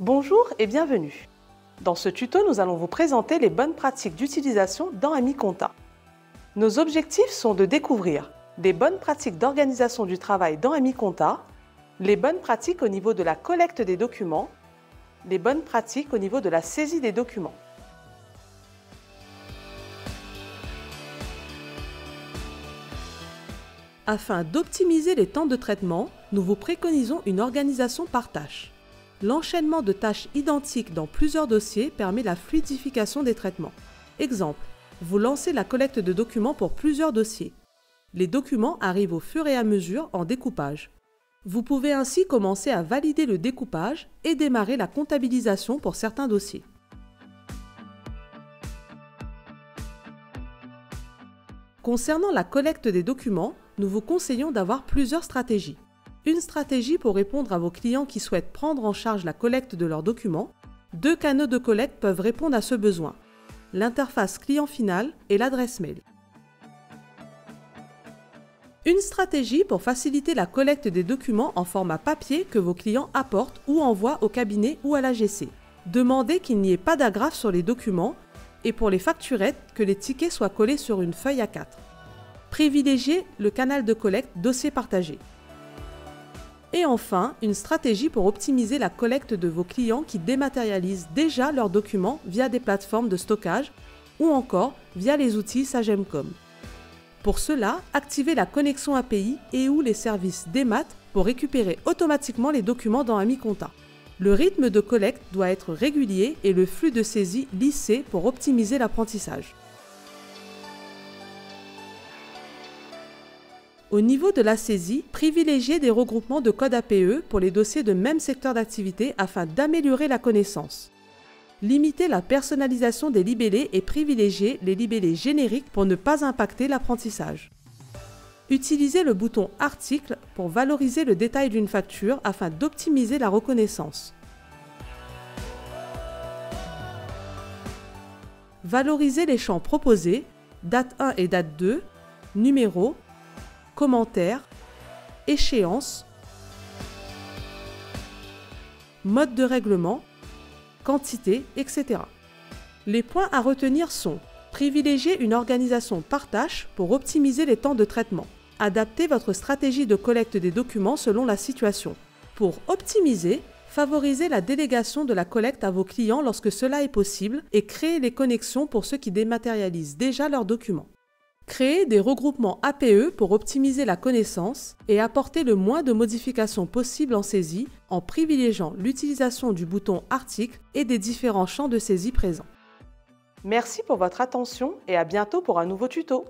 Bonjour et bienvenue. Dans ce tuto, nous allons vous présenter les bonnes pratiques d'utilisation dans AmiConta. Nos objectifs sont de découvrir des bonnes pratiques d'organisation du travail dans AmiConta, les bonnes pratiques au niveau de la collecte des documents, les bonnes pratiques au niveau de la saisie des documents. Afin d'optimiser les temps de traitement, nous vous préconisons une organisation par tâche. L'enchaînement de tâches identiques dans plusieurs dossiers permet la fluidification des traitements. Exemple, vous lancez la collecte de documents pour plusieurs dossiers. Les documents arrivent au fur et à mesure en découpage. Vous pouvez ainsi commencer à valider le découpage et démarrer la comptabilisation pour certains dossiers. Concernant la collecte des documents, nous vous conseillons d'avoir plusieurs stratégies. Une stratégie pour répondre à vos clients qui souhaitent prendre en charge la collecte de leurs documents. 2 canaux de collecte peuvent répondre à ce besoin: l'interface client final et l'adresse mail. Une stratégie pour faciliter la collecte des documents en format papier que vos clients apportent ou envoient au cabinet ou à l'AGC. Demandez qu'il n'y ait pas d'agrafe sur les documents et pour les facturettes, que les tickets soient collés sur une feuille A4. Privilégiez le canal de collecte dossier partagé. Et enfin, une stratégie pour optimiser la collecte de vos clients qui dématérialisent déjà leurs documents via des plateformes de stockage ou encore via les outils Sagemcom. Pour cela, activez la connexion API et ou les services DMAT pour récupérer automatiquement les documents dans AmiConta. Le rythme de collecte doit être régulier et le flux de saisie lissé pour optimiser l'apprentissage. Au niveau de la saisie, privilégiez des regroupements de codes APE pour les dossiers de même secteur d'activité afin d'améliorer la connaissance. Limitez la personnalisation des libellés et privilégiez les libellés génériques pour ne pas impacter l'apprentissage. Utilisez le bouton Article pour valoriser le détail d'une facture afin d'optimiser la reconnaissance. Valorisez les champs proposés, date 1 et date 2, numéro, commentaires, échéance, mode de règlement, quantité, etc. Les points à retenir sont: privilégier une organisation par tâche pour optimiser les temps de traitement. Adaptez votre stratégie de collecte des documents selon la situation. Pour optimiser, favorisez la délégation de la collecte à vos clients lorsque cela est possible et créez les connexions pour ceux qui dématérialisent déjà leurs documents. Créez des regroupements APE pour optimiser la connaissance et apporter le moins de modifications possibles en saisie en privilégiant l'utilisation du bouton Article et des différents champs de saisie présents. Merci pour votre attention et à bientôt pour un nouveau tuto.